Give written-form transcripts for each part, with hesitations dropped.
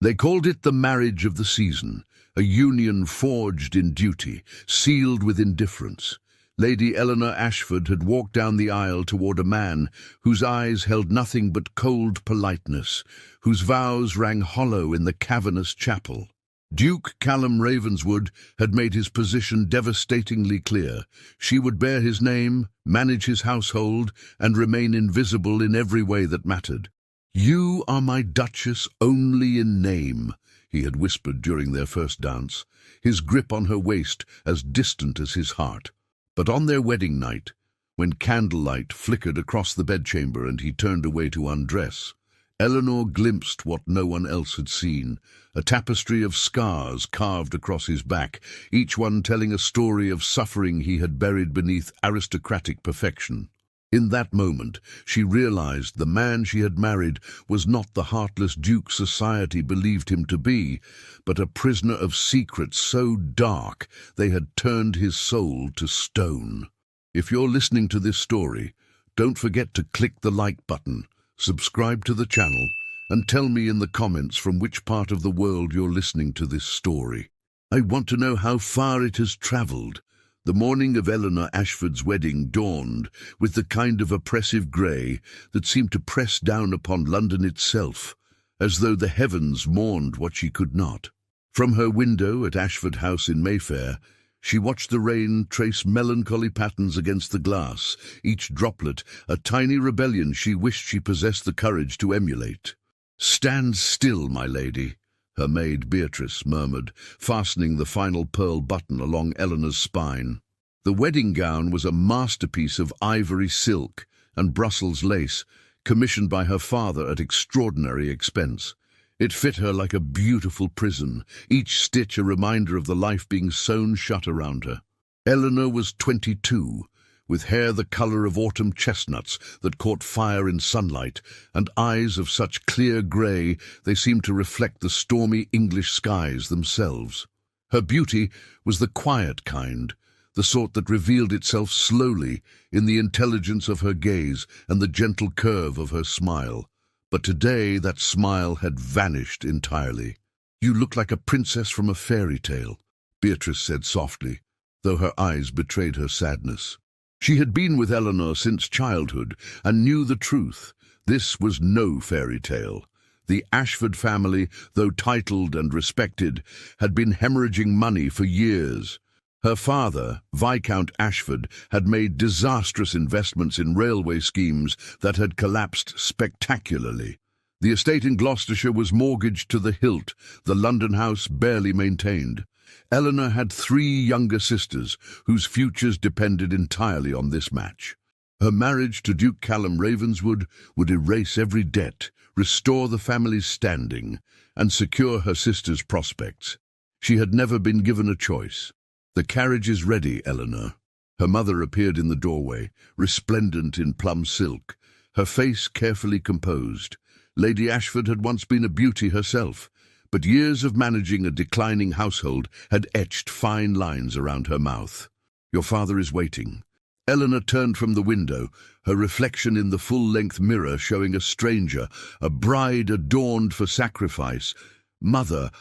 They called it the marriage of the season, a union forged in duty, sealed with indifference. Lady Eleanor Ashford had walked down the aisle toward a man whose eyes held nothing but cold politeness, whose vows rang hollow in the cavernous chapel. Duke Callum Ravenswood had made his position devastatingly clear. She would bear his name, manage his household, and remain invisible in every way that mattered. "You are my Duchess only in name," he had whispered during their first dance, his grip on her waist as distant as his heart. But on their wedding night, when candlelight flickered across the bedchamber and he turned away to undress, Eleanor glimpsed what no one else had seen, a tapestry of scars carved across his back, each one telling a story of suffering he had buried beneath aristocratic perfection. In that moment, she realized the man she had married was not the heartless duke society believed him to be, but a prisoner of secrets so dark they had turned his soul to stone. If you're listening to this story, don't forget to click the like button, subscribe to the channel, and tell me in the comments from which part of the world you're listening to this story. I want to know how far it has traveled. The morning of Eleanor Ashford's wedding dawned with the kind of oppressive grey that seemed to press down upon London itself, as though the heavens mourned what she could not. From her window at Ashford House in Mayfair, she watched the rain trace melancholy patterns against the glass, each droplet a tiny rebellion she wished she possessed the courage to emulate. "Stand still, my lady," her maid Beatrice murmured, fastening the final pearl button along Eleanor's spine. The wedding gown was a masterpiece of ivory silk and Brussels lace, commissioned by her father at extraordinary expense. It fit her like a beautiful prison, each stitch a reminder of the life being sewn shut around her. Eleanor was 22, with hair the colour of autumn chestnuts that caught fire in sunlight, and eyes of such clear grey they seemed to reflect the stormy English skies themselves. Her beauty was the quiet kind, the sort that revealed itself slowly in the intelligence of her gaze and the gentle curve of her smile. But today that smile had vanished entirely. "You look like a princess from a fairy tale," Beatrice said softly, though her eyes betrayed her sadness. She had been with Eleanor since childhood and knew the truth. This was no fairy tale. The Ashford family, though titled and respected, had been hemorrhaging money for years. Her father, Viscount Ashford, had made disastrous investments in railway schemes that had collapsed spectacularly. The estate in Gloucestershire was mortgaged to the hilt, the London house barely maintained. Eleanor had 3 younger sisters whose futures depended entirely on this match. Her marriage to Duke Callum Ravenswood would erase every debt, restore the family's standing, and secure her sisters' prospects. She had never been given a choice. "The carriage is ready, Eleanor." Her mother appeared in the doorway, resplendent in plum silk, her face carefully composed. Lady Ashford had once been a beauty herself, but years of managing a declining household had etched fine lines around her mouth. "Your father is waiting." Eleanor turned from the window, her reflection in the full-length mirror showing a stranger, a bride adorned for sacrifice. "Mother,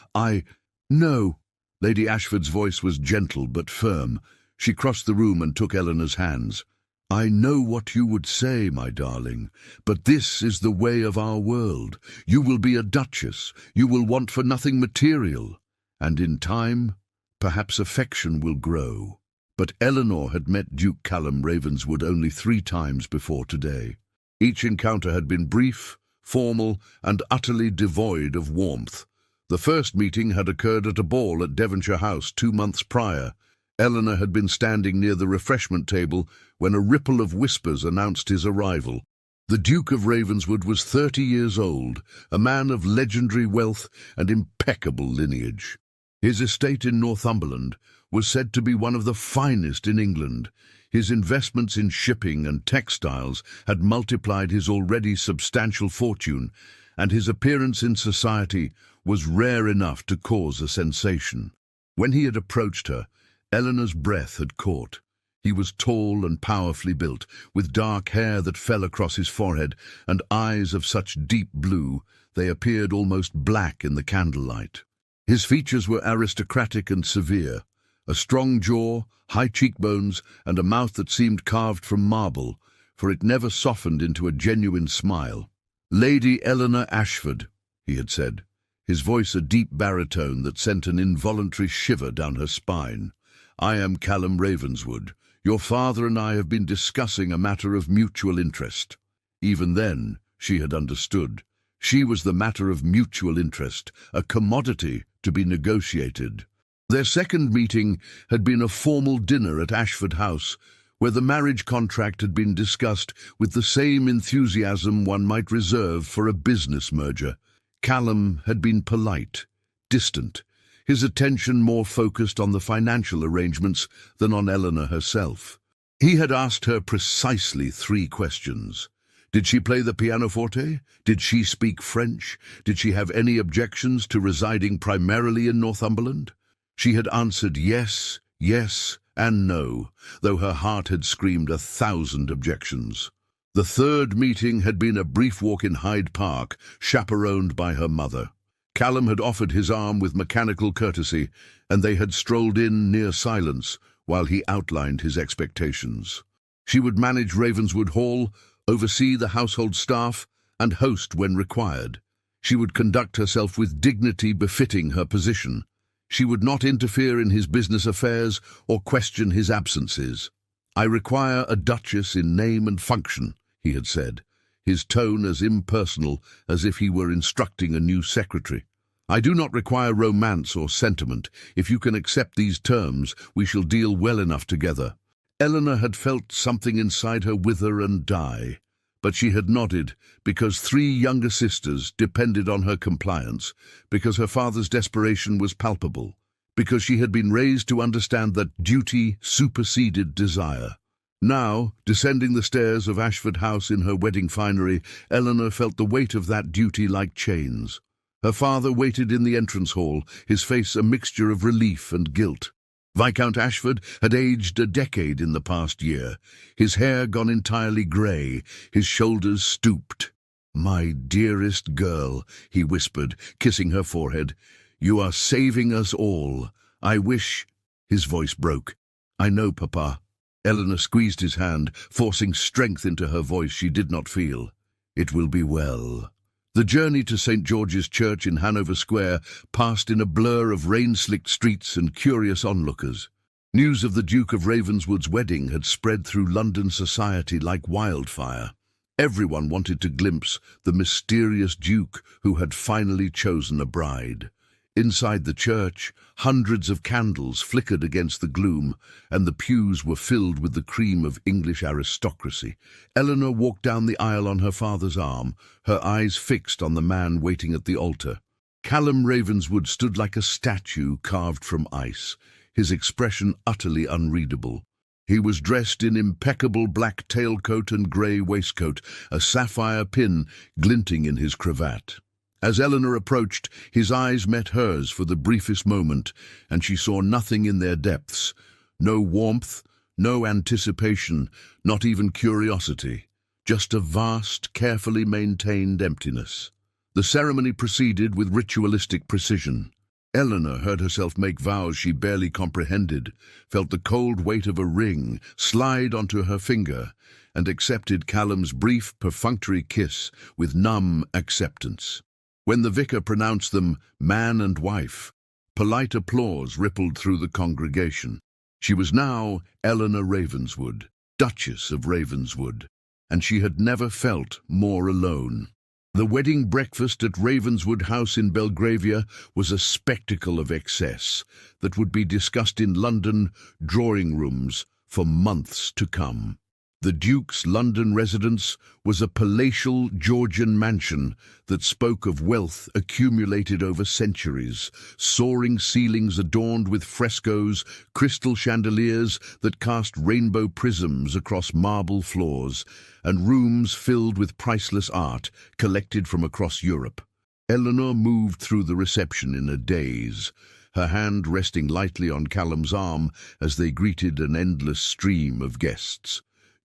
No." Lady Ashford's voice was gentle but firm. She crossed the room and took Eleanor's hands. "I know what you would say, my darling, but this is the way of our world. You will be a duchess. You will want for nothing material. And in time, perhaps affection will grow." But Eleanor had met Duke Callum Ravenswood only 3 times before today. Each encounter had been brief, formal, and utterly devoid of warmth. The first meeting had occurred at a ball at Devonshire House 2 months prior. Eleanor had been standing near the refreshment table when a ripple of whispers announced his arrival. The Duke of Ravenswood was 30 years old, a man of legendary wealth and impeccable lineage. His estate in Northumberland was said to be one of the finest in England. His investments in shipping and textiles had multiplied his already substantial fortune, and his appearance in society was rare enough to cause a sensation. When he had approached her, Eleanor's breath had caught. He was tall and powerfully built, with dark hair that fell across his forehead and eyes of such deep blue They appeared almost black in the candlelight. His features were aristocratic and severe, a strong jaw, high cheekbones, and a mouth that seemed carved from marble, for it never softened into a genuine smile. "Lady Eleanor Ashford," he had said, his voice a deep baritone that sent an involuntary shiver down her spine. "I am Callum Ravenswood. Your father and I have been discussing a matter of mutual interest." Even then, she had understood. She was the matter of mutual interest, a commodity to be negotiated. Their second meeting had been a formal dinner at Ashford House, where the marriage contract had been discussed with the same enthusiasm one might reserve for a business merger. Callum had been polite, distant, his attention more focused on the financial arrangements than on Eleanor herself. He had asked her precisely 3 questions. Did she play the pianoforte? Did she speak French? Did she have any objections to residing primarily in Northumberland? She had answered yes, yes, and no, though her heart had screamed 1,000 objections. The third meeting had been a brief walk in Hyde Park, chaperoned by her mother. Callum had offered his arm with mechanical courtesy, and they had strolled in near silence while he outlined his expectations. She would manage Ravenswood Hall, oversee the household staff, and host when required. She would conduct herself with dignity befitting her position. She would not interfere in his business affairs or question his absences. "I require a Duchess in name and function," he had said, his tone as impersonal as if he were instructing a new secretary. "I do not require romance or sentiment. If you can accept these terms, we shall deal well enough together." Eleanor had felt something inside her wither and die, but she had nodded because 3 younger sisters depended on her compliance, because her father's desperation was palpable, because she had been raised to understand that duty superseded desire. Now, descending the stairs of Ashford House in her wedding finery, Eleanor felt the weight of that duty like chains. Her father waited in the entrance hall, his face a mixture of relief and guilt. Viscount Ashford had aged a decade in the past year, his hair gone entirely grey, his shoulders stooped. "My dearest girl," he whispered, kissing her forehead, "you are saving us all. I wish—" His voice broke. "I know, Papa." Eleanor squeezed his hand, forcing strength into her voice she did not feel. "It will be well." The journey to St. George's Church in Hanover Square passed in a blur of rain-slicked streets and curious onlookers. News of the Duke of Ravenswood's wedding had spread through London society like wildfire. Everyone wanted to glimpse the mysterious Duke who had finally chosen a bride. Inside the church, hundreds of candles flickered against the gloom, and the pews were filled with the cream of English aristocracy. Eleanor walked down the aisle on her father's arm, her eyes fixed on the man waiting at the altar. Callum Ravenswood stood like a statue carved from ice, his expression utterly unreadable. He was dressed in impeccable black tailcoat and grey waistcoat, a sapphire pin glinting in his cravat. As Eleanor approached, his eyes met hers for the briefest moment, and she saw nothing in their depths. No warmth, no anticipation, not even curiosity. Just a vast, carefully maintained emptiness. The ceremony proceeded with ritualistic precision. Eleanor heard herself make vows she barely comprehended, felt the cold weight of a ring slide onto her finger, and accepted Callum's brief, perfunctory kiss with numb acceptance. When the vicar pronounced them man and wife, polite applause rippled through the congregation. She was now Eleanor Ravenswood, Duchess of Ravenswood, and she had never felt more alone. The wedding breakfast at Ravenswood House in Belgravia was a spectacle of excess that would be discussed in London drawing rooms for months to come. The Duke's London residence was a palatial Georgian mansion that spoke of wealth accumulated over centuries, soaring ceilings adorned with frescoes, crystal chandeliers that cast rainbow prisms across marble floors, and rooms filled with priceless art collected from across Europe. Eleanor moved through the reception in a daze, her hand resting lightly on Callum's arm as they greeted an endless stream of guests.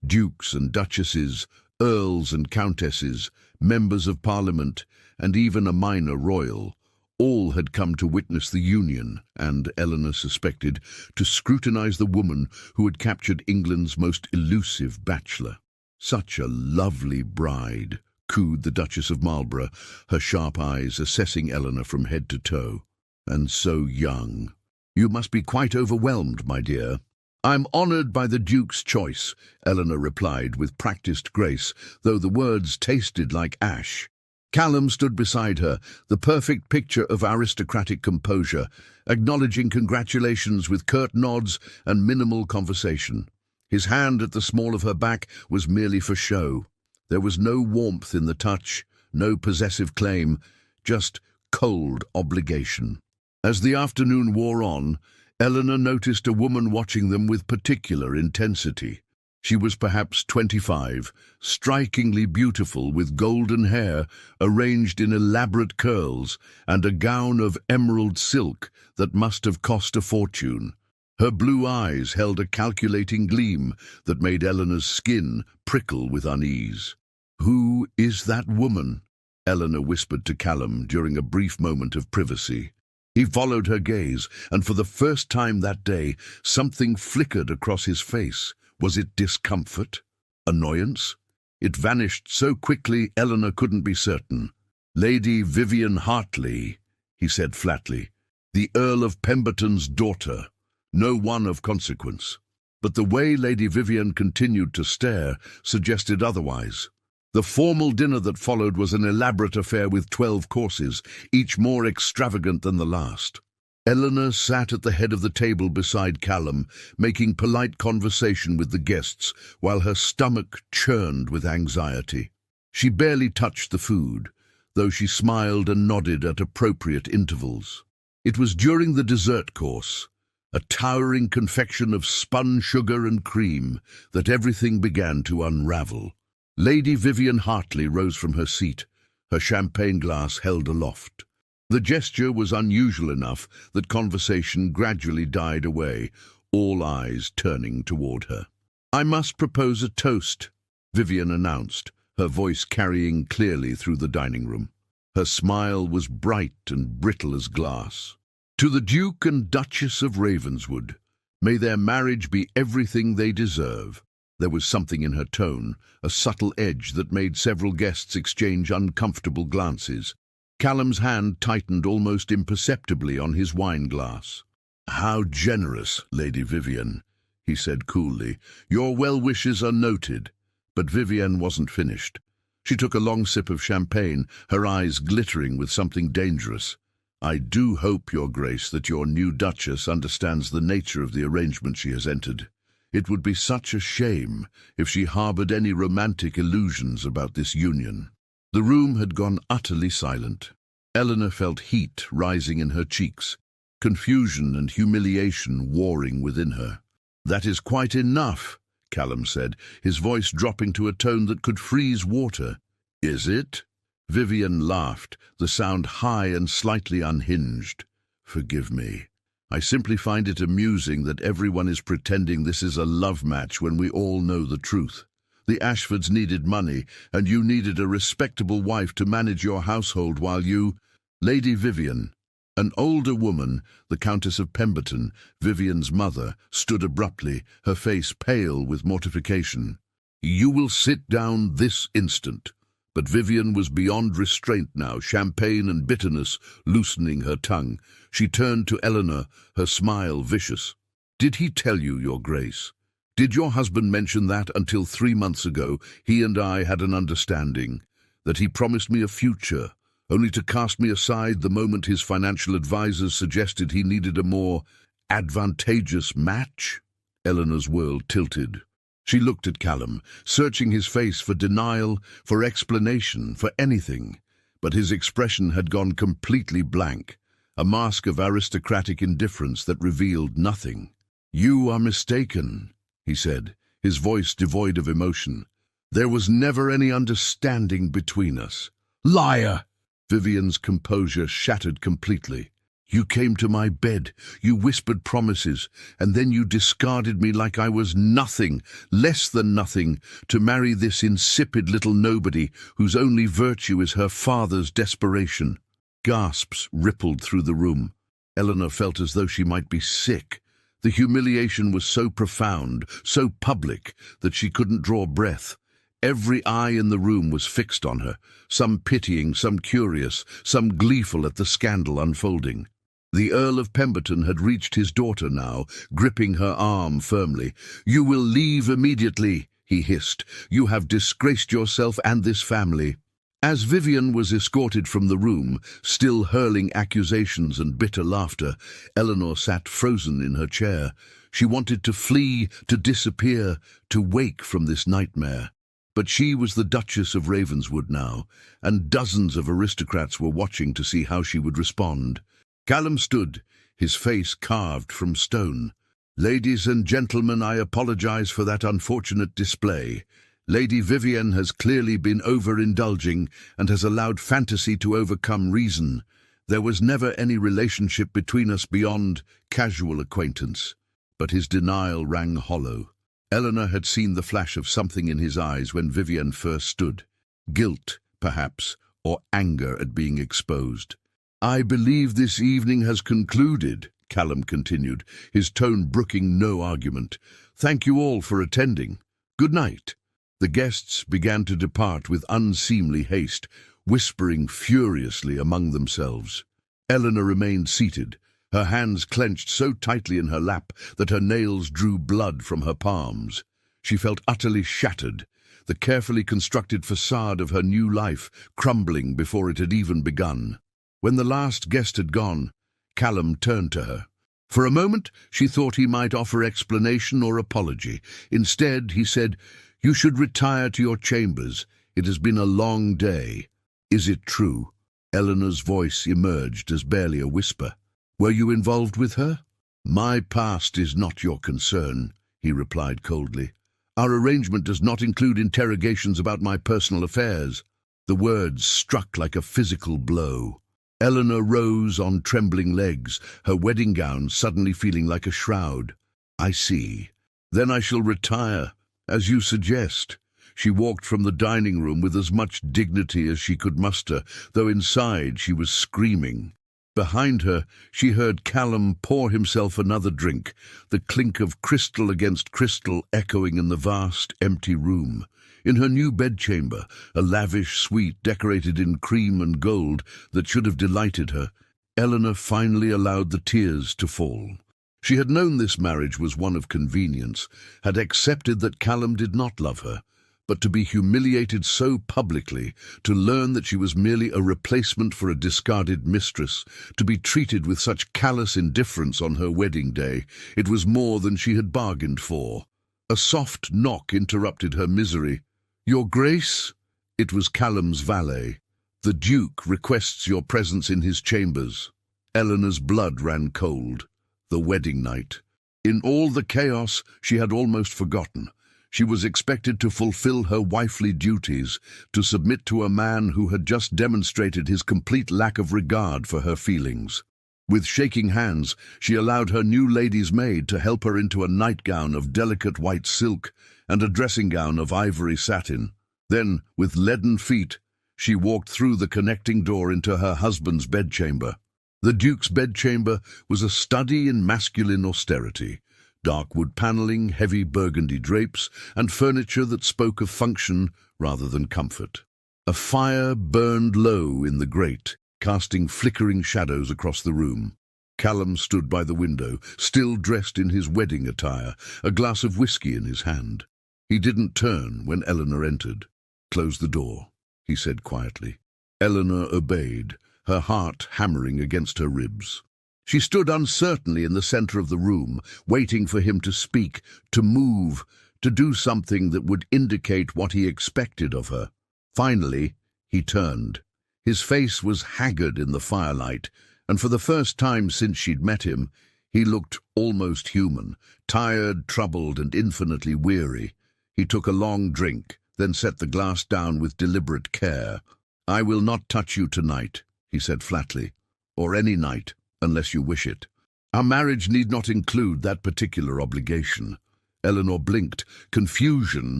Dukes and duchesses, earls and countesses, members of parliament, and even a minor royal. All had come to witness the union, and Eleanor suspected, to scrutinize the woman who had captured England's most elusive bachelor. "Such a lovely bride," cooed the Duchess of Marlborough, her sharp eyes assessing Eleanor from head to toe. "And so young. You must be quite overwhelmed, my dear." "I'm honoured by the Duke's choice," Eleanor replied with practised grace, though the words tasted like ash. Callum stood beside her, the perfect picture of aristocratic composure, acknowledging congratulations with curt nods and minimal conversation. His hand at the small of her back was merely for show. There was no warmth in the touch, no possessive claim, just cold obligation. As the afternoon wore on, Eleanor noticed a woman watching them with particular intensity. She was perhaps 25, strikingly beautiful with golden hair arranged in elaborate curls and a gown of emerald silk that must have cost a fortune. Her blue eyes held a calculating gleam that made Eleanor's skin prickle with unease. "Who is that woman?" Eleanor whispered to Callum during a brief moment of privacy. He followed her gaze, and for the first time that day, something flickered across his face. Was it discomfort? Annoyance? It vanished so quickly Eleanor couldn't be certain. "Lady Vivian Hartley," he said flatly. "The Earl of Pemberton's daughter. No one of consequence." But the way Lady Vivian continued to stare suggested otherwise. The formal dinner that followed was an elaborate affair with 12 courses, each more extravagant than the last. Eleanor sat at the head of the table beside Callum, making polite conversation with the guests, while her stomach churned with anxiety. She barely touched the food, though she smiled and nodded at appropriate intervals. It was during the dessert course, a towering confection of spun sugar and cream, that everything began to unravel. Lady Vivian Hartley rose from her seat, her champagne glass held aloft. The gesture was unusual enough that conversation gradually died away, all eyes turning toward her. "I must propose a toast," Vivian announced, her voice carrying clearly through the dining room. Her smile was bright and brittle as glass. "To the Duke and Duchess of Ravenswood. May their marriage be everything they deserve." There was something in her tone, a subtle edge that made several guests exchange uncomfortable glances. Callum's hand tightened almost imperceptibly on his wine glass. "How generous, Lady Vivian," he said coolly. "Your well wishes are noted." But Vivian wasn't finished. She took a long sip of champagne, her eyes glittering with something dangerous. "I do hope, Your Grace, that your new Duchess understands the nature of the arrangement she has entered. It would be such a shame if she harbored any romantic illusions about this union." The room had gone utterly silent. Eleanor felt heat rising in her cheeks, confusion and humiliation warring within her. "That is quite enough," Callum said, his voice dropping to a tone that could freeze water. "Is it?" Vivian laughed, the sound high and slightly unhinged. "Forgive me. I simply find it amusing that everyone is pretending this is a love match when we all know the truth. The Ashfords needed money, and you needed a respectable wife to manage your household while you—" Lady Vivian, an older woman, the Countess of Pemberton, Vivian's mother, stood abruptly, her face pale with mortification. "You will sit down this instant." But Vivian was beyond restraint now, champagne and bitterness loosening her tongue. She turned to Eleanor, her smile vicious. "Did he tell you, Your Grace? Did your husband mention that until 3 months ago he and I had an understanding, that he promised me a future, only to cast me aside the moment his financial advisers suggested he needed a more advantageous match?" Eleanor's world tilted. She looked at Callum, searching his face for denial, for explanation, for anything. But his expression had gone completely blank, a mask of aristocratic indifference that revealed nothing. "You are mistaken," he said, his voice devoid of emotion. "There was never any understanding between us." "Liar!" Vivian's composure shattered completely. You came to my bed, you whispered promises, and then you discarded me like I was nothing, less than nothing, to marry this insipid little nobody whose only virtue is her father's desperation." Gasps rippled through the room. Eleanor felt as though she might be sick. The humiliation was so profound, so public, that she couldn't draw breath. Every eye in the room was fixed on her, some pitying, some curious, some gleeful at the scandal unfolding. The Earl of Pemberton had reached his daughter now, gripping her arm firmly. "You will leave immediately," he hissed. "You have disgraced yourself and this family." As Vivian was escorted from the room, still hurling accusations and bitter laughter, Eleanor sat frozen in her chair. She wanted to flee, to disappear, to wake from this nightmare. But she was the Duchess of Ravenswood now, and dozens of aristocrats were watching to see how she would respond. Callum stood, his face carved from stone. "Ladies and gentlemen, I apologize for that unfortunate display. Lady Vivienne has clearly been overindulging and has allowed fantasy to overcome reason. There was never any relationship between us beyond casual acquaintance." But his denial rang hollow. Eleanor had seen the flash of something in his eyes when Vivienne first stood. Guilt, perhaps, or anger at being exposed. "I believe this evening has concluded," Callum continued, his tone brooking no argument. "Thank you all for attending. Good night." The guests began to depart with unseemly haste, whispering furiously among themselves. Eleanor remained seated, her hands clenched so tightly in her lap that her nails drew blood from her palms. She felt utterly shattered, the carefully constructed facade of her new life crumbling before it had even begun. When the last guest had gone, Callum turned to her. For a moment, she thought he might offer explanation or apology. Instead, he said, "You should retire to your chambers. It has been a long day." "Is it true?" Eleanor's voice emerged as barely a whisper. "Were you involved with her?" "My past is not your concern," he replied coldly. "Our arrangement does not include interrogations about my personal affairs." The words struck like a physical blow. Eleanor rose on trembling legs, her wedding gown suddenly feeling like a shroud. "I see. Then I shall retire, as you suggest." She walked from the dining room with as much dignity as she could muster, though inside she was screaming. Behind her, she heard Callum pour himself another drink, the clink of crystal against crystal echoing in the vast, empty room. In her new bedchamber, a lavish suite decorated in cream and gold that should have delighted her, Eleanor finally allowed the tears to fall. She had known this marriage was one of convenience, had accepted that Callum did not love her, but to be humiliated so publicly, to learn that she was merely a replacement for a discarded mistress, to be treated with such callous indifference on her wedding day, it was more than she had bargained for. A soft knock interrupted her misery. "Your Grace?" It was Callum's valet. "The Duke requests your presence in his chambers." Eleanor's blood ran cold. The wedding night. In all the chaos, she had almost forgotten. She was expected to fulfill her wifely duties, to submit to a man who had just demonstrated his complete lack of regard for her feelings. With shaking hands, she allowed her new lady's maid to help her into a nightgown of delicate white silk and a dressing gown of ivory satin. Then, with leaden feet, she walked through the connecting door into her husband's bedchamber. The Duke's bedchamber was a study in masculine austerity. Dark wood paneling, heavy burgundy drapes, and furniture that spoke of function rather than comfort. A fire burned low in the grate, casting flickering shadows across the room. Callum stood by the window, still dressed in his wedding attire, a glass of whiskey in his hand. He didn't turn when Eleanor entered. "Close the door," he said quietly. Eleanor obeyed, her heart hammering against her ribs. She stood uncertainly in the center of the room, waiting for him to speak, to move, to do something that would indicate what he expected of her. Finally, he turned. His face was haggard in the firelight, and for the first time since she'd met him, he looked almost human, tired, troubled, and infinitely weary. He took a long drink, then set the glass down with deliberate care. "I will not touch you tonight," he said flatly, "or any night. unless you wish it. Our marriage need not include that particular obligation." Eleanor blinked, confusion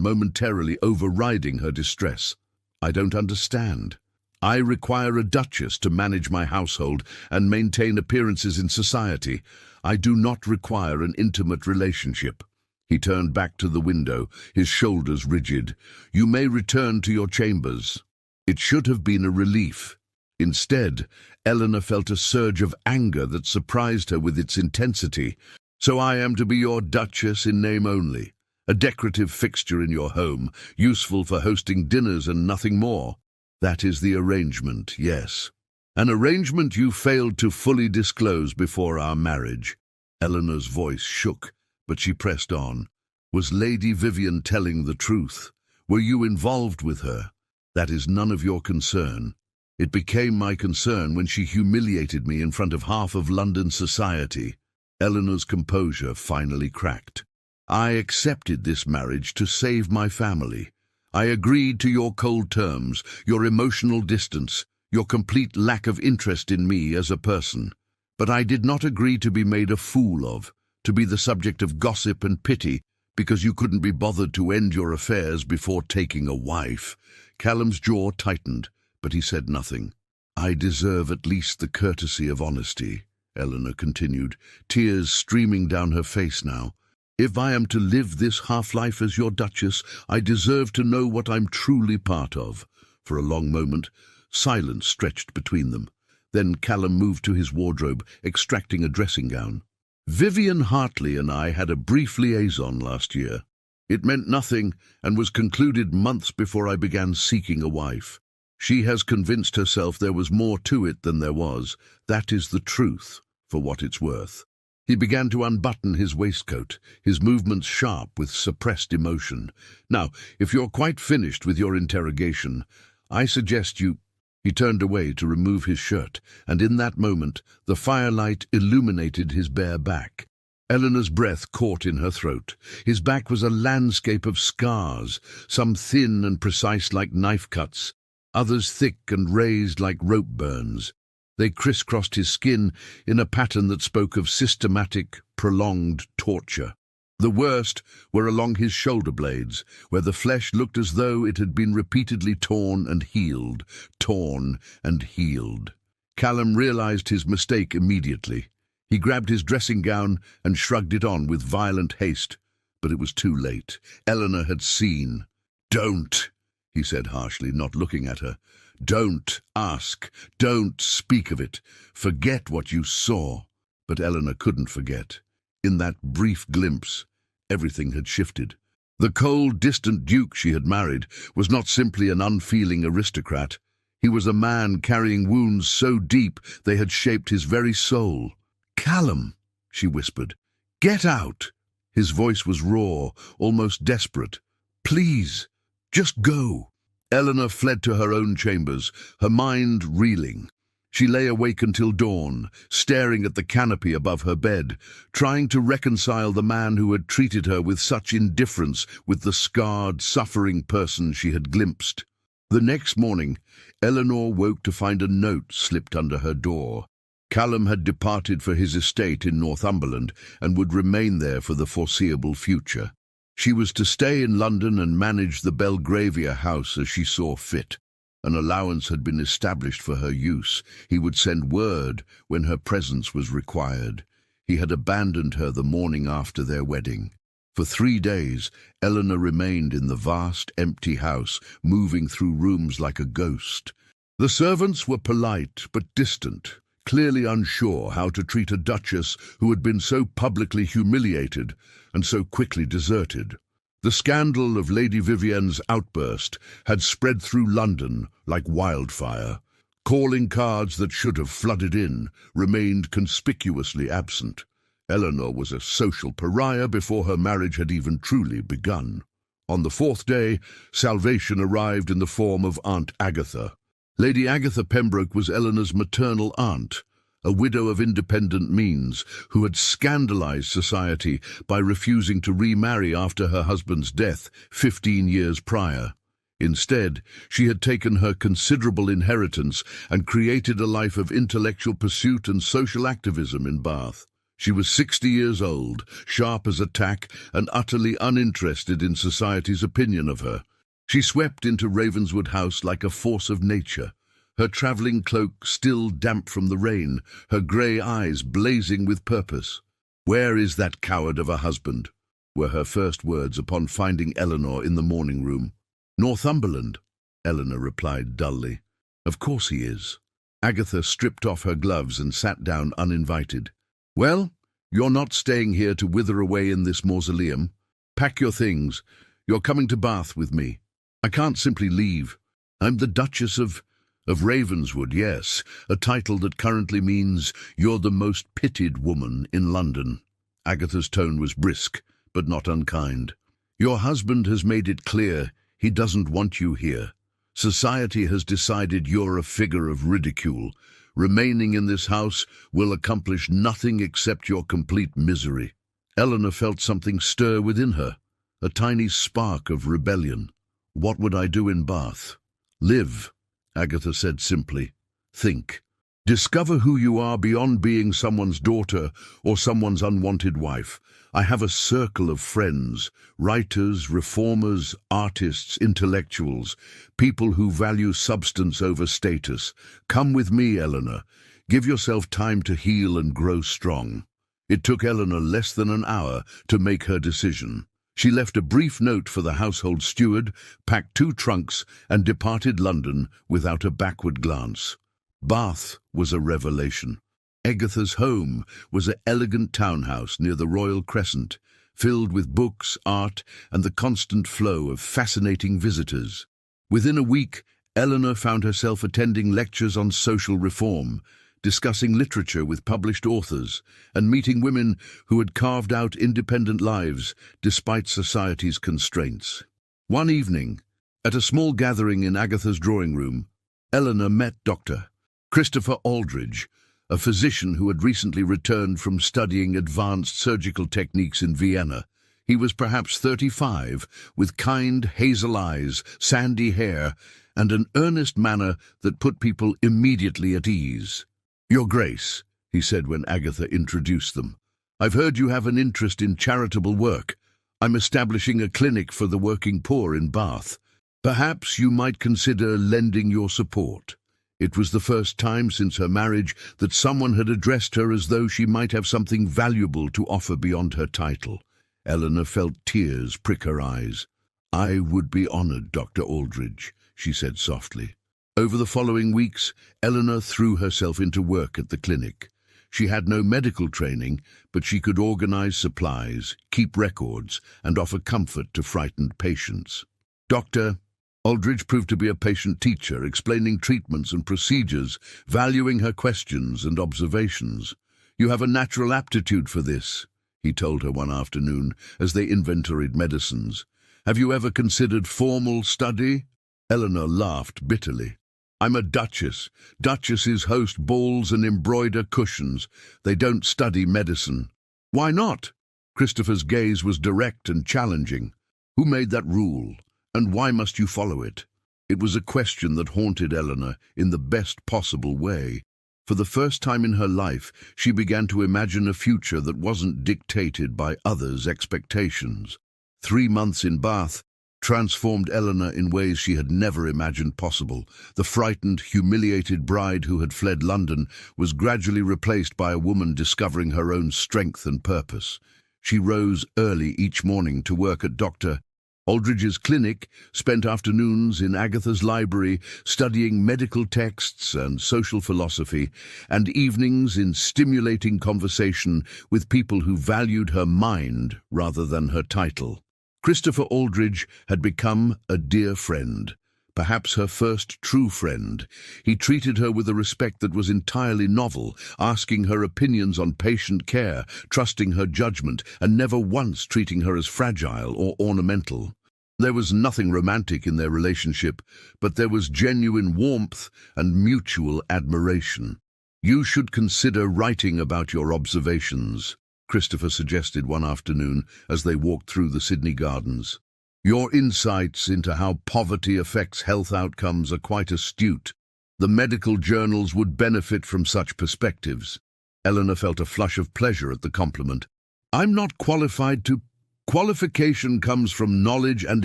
momentarily overriding her distress. "I don't understand." "I require a duchess to manage my household and maintain appearances in society. I do not require an intimate relationship." He turned back to the window, his shoulders rigid. "You may return to your chambers." It should have been a relief. Instead, Eleanor felt a surge of anger that surprised her with its intensity. "So I am to be your duchess in name only, a decorative fixture in your home, useful for hosting dinners and nothing more. That is the arrangement, yes. An arrangement you failed to fully disclose before our marriage." Eleanor's voice shook, but she pressed on. "Was Lady Vivian telling the truth? Were you involved with her? That is none of your concern. It became my concern when she humiliated me in front of half of London society." Eleanor's composure finally cracked. "I accepted this marriage to save my family. I agreed to your cold terms, your emotional distance, your complete lack of interest in me as a person. But I did not agree to be made a fool of, to be the subject of gossip and pity because you couldn't be bothered to end your affairs before taking a wife." Callum's jaw tightened, but he said nothing. "I deserve at least the courtesy of honesty," Eleanor continued, tears streaming down her face now. "If I am to live this half-life as your duchess, I deserve to know what I'm truly part of." For a long moment, silence stretched between them. Then Callum moved to his wardrobe, extracting a dressing gown. "Vivian Hartley and I had a brief liaison last year. It meant nothing and was concluded months before I began seeking a wife. She has convinced herself there was more to it than there was. That is the truth, for what it's worth." He began to unbutton his waistcoat, his movements sharp with suppressed emotion. "Now, if you're quite finished with your interrogation, I suggest you—" He turned away to remove his shirt, and in that moment the firelight illuminated his bare back. Eleanor's breath caught in her throat. His back was a landscape of scars, some thin and precise like knife cuts, others thick and raised like rope burns. They crisscrossed his skin in a pattern that spoke of systematic, prolonged torture. The worst were along his shoulder blades, where the flesh looked as though it had been repeatedly torn and healed, torn and healed. Callum realized his mistake immediately. He grabbed his dressing gown and shrugged it on with violent haste, but it was too late. Eleanor had seen. "Don't," he said harshly, not looking at her. "Don't ask. Don't speak of it. Forget what you saw." But Eleanor couldn't forget. In that brief glimpse, everything had shifted. The cold, distant duke she had married was not simply an unfeeling aristocrat. He was a man carrying wounds so deep they had shaped his very soul. "Callum," she whispered, "get out." His voice was raw, almost desperate. "Please, just go." Eleanor fled to her own chambers, her mind reeling. She lay awake until dawn, staring at the canopy above her bed, trying to reconcile the man who had treated her with such indifference with the scarred, suffering person she had glimpsed. The next morning, Eleanor woke to find a note slipped under her door. Callum had departed for his estate in Northumberland and would remain there for the foreseeable future. She was to stay in London and manage the Belgravia house as she saw fit. An allowance had been established for her use. He would send word when her presence was required. He had abandoned her the morning after their wedding. For 3 days, Eleanor remained in the vast, empty house, moving through rooms like a ghost. The servants were polite but distant, clearly unsure how to treat a duchess who had been so publicly humiliated and so quickly deserted. The scandal of Lady Vivian's outburst had spread through London like wildfire. Calling cards that should have flooded in remained conspicuously absent. Eleanor was a social pariah before her marriage had even truly begun. On the 4th day, salvation arrived in the form of Aunt Agatha. Lady Agatha Pembroke was Eleanor's maternal aunt, a widow of independent means who had scandalized society by refusing to remarry after her husband's death 15 years prior. Instead, she had taken her considerable inheritance and created a life of intellectual pursuit and social activism in Bath. She was 60 years old, sharp as a tack, and utterly uninterested in society's opinion of her. She swept into Ravenswood House like a force of nature, her travelling cloak still damp from the rain, her grey eyes blazing with purpose. "Where is that coward of a husband?" were her first words upon finding Eleanor in the morning room. "Northumberland," Eleanor replied dully. "Of course he is." Agatha stripped off her gloves and sat down uninvited. "Well, you're not staying here to wither away in this mausoleum. Pack your things. You're coming to Bath with me." "I can't simply leave. I'm the Duchess of Ravenswood, yes, a title that currently means you're the most pitied woman in London." Agatha's tone was brisk, but not unkind. "Your husband has made it clear he doesn't want you here. Society has decided you're a figure of ridicule. Remaining in this house will accomplish nothing except your complete misery." Eleanor felt something stir within her, a tiny spark of rebellion. "What would I do in Bath?" "Live," Agatha said simply. "Think. Discover who you are beyond being someone's daughter or someone's unwanted wife. I have a circle of friends, writers, reformers, artists, intellectuals, people who value substance over status. Come with me, Eleanor. Give yourself time to heal and grow strong." It took Eleanor less than an hour to make her decision. She left a brief note for the household steward, packed 2 trunks, and departed London without a backward glance. Bath was a revelation. Agatha's home was an elegant townhouse near the Royal Crescent, filled with books, art, and the constant flow of fascinating visitors. Within a week, Eleanor found herself attending lectures on social reform, discussing literature with published authors, and meeting women who had carved out independent lives despite society's constraints. One evening, at a small gathering in Agatha's drawing room, Eleanor met Dr. Christopher Aldridge, a physician who had recently returned from studying advanced surgical techniques in Vienna. He was perhaps 35, with kind hazel eyes, sandy hair, and an earnest manner that put people immediately at ease. "Your Grace," he said when Agatha introduced them, "I've heard you have an interest in charitable work. I'm establishing a clinic for the working poor in Bath. Perhaps you might consider lending your support." It was the first time since her marriage that someone had addressed her as though she might have something valuable to offer beyond her title. Eleanor felt tears prick her eyes. "I would be honored, Dr. Aldridge," she said softly. Over the following weeks, Eleanor threw herself into work at the clinic. She had no medical training, but she could organize supplies, keep records, and offer comfort to frightened patients. Dr. Aldridge proved to be a patient teacher, explaining treatments and procedures, valuing her questions and observations. "You have a natural aptitude for this," he told her one afternoon as they inventoried medicines. "Have you ever considered formal study?" Eleanor laughed bitterly. "I'm a duchess. Duchesses host balls and embroider cushions. They don't study medicine." "Why not?" Christopher's gaze was direct and challenging. "Who made that rule? And why must you follow it?" It was a question that haunted Eleanor in the best possible way. For the first time in her life, she began to imagine a future that wasn't dictated by others' expectations. 3 months in Bath transformed Eleanor in ways she had never imagined possible. The frightened, humiliated bride who had fled London was gradually replaced by a woman discovering her own strength and purpose. She rose early each morning to work at Dr. Aldridge's clinic, spent afternoons in Agatha's library studying medical texts and social philosophy, and evenings in stimulating conversation with people who valued her mind rather than her title. Christopher Aldridge had become a dear friend, perhaps her first true friend. He treated her with a respect that was entirely novel, asking her opinions on patient care, trusting her judgment, and never once treating her as fragile or ornamental. There was nothing romantic in their relationship, but there was genuine warmth and mutual admiration. "You should consider writing about your observations," Christopher suggested one afternoon as they walked through the Sydney Gardens. Your insights into how poverty affects health outcomes are quite astute. The medical journals would benefit from such perspectives. Eleanor felt a flush of pleasure at the compliment. I'm not qualified to... Qualification comes from knowledge and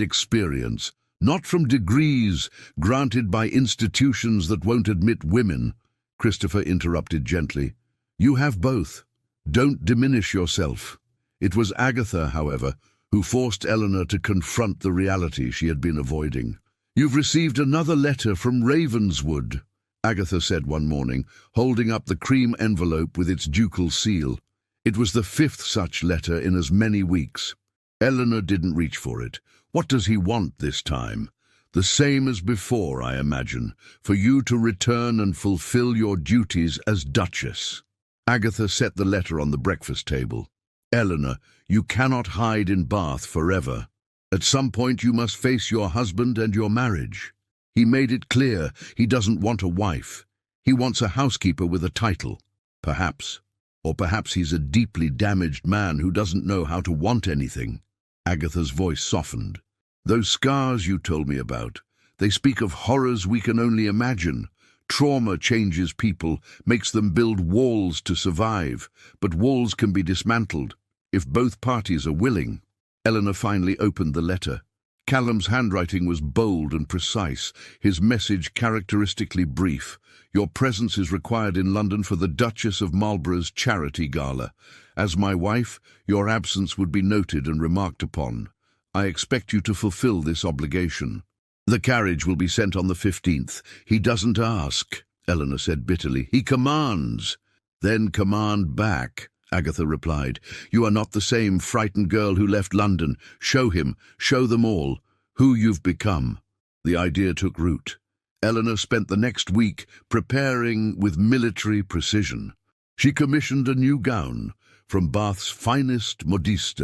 experience, not from degrees granted by institutions that won't admit women. Christopher interrupted gently. You have both. Don't diminish yourself. It was Agatha, however, who forced Eleanor to confront the reality she had been avoiding. You've received another letter from Ravenswood, Agatha said one morning, holding up the cream envelope with its ducal seal. It was the 5th such letter in as many weeks. Eleanor didn't reach for it. What does he want this time? The same as before, I imagine, for you to return and fulfill your duties as Duchess. Agatha set the letter on the breakfast table. Eleanor, you cannot hide in Bath forever. At some point you must face your husband and your marriage. He made it clear he doesn't want a wife. He wants a housekeeper with a title. Perhaps. Or perhaps he's a deeply damaged man who doesn't know how to want anything. Agatha's voice softened. Those scars you told me about, they speak of horrors we can only imagine. Trauma changes people, makes them build walls to survive, but walls can be dismantled if both parties are willing. Eleanor finally opened the letter. Callum's handwriting was bold and precise, his message characteristically brief. Your presence is required in London for the Duchess of Marlborough's charity gala. As my wife, your absence would be noted and remarked upon. I expect you to fulfill this obligation. The carriage will be sent on the 15th. He doesn't ask, Eleanor said bitterly. He commands. Then command back, Agatha replied. You are not the same frightened girl who left London. Show him, show them all, who you've become. The idea took root. Eleanor spent the next week preparing with military precision. She commissioned a new gown from Bath's finest modiste,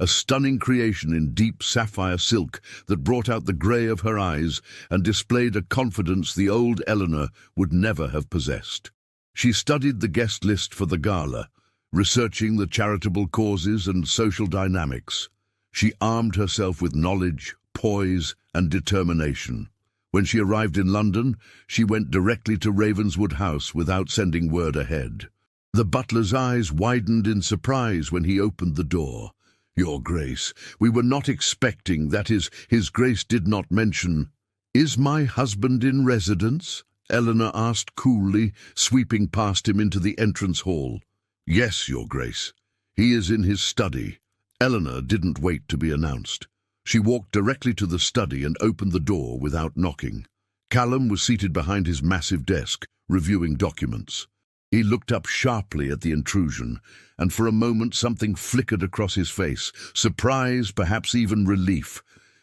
a stunning creation in deep sapphire silk that brought out the grey of her eyes and displayed a confidence the old Eleanor would never have possessed. She studied the guest list for the gala, researching the charitable causes and social dynamics. She armed herself with knowledge, poise, and determination. When she arrived in London, she went directly to Ravenswood House without sending word ahead. The butler's eyes widened in surprise when he opened the door. Your Grace, we were not expecting, that is, His Grace did not mention. Is my husband in residence? Eleanor asked coolly, sweeping past him into the entrance hall. Yes, Your Grace. He is in his study. Eleanor didn't wait to be announced. She walked directly to the study and opened the door without knocking. Callum was seated behind his massive desk, reviewing documents. He looked up sharply at the intrusion, and for a moment something flickered across his face, surprise, perhaps even relief,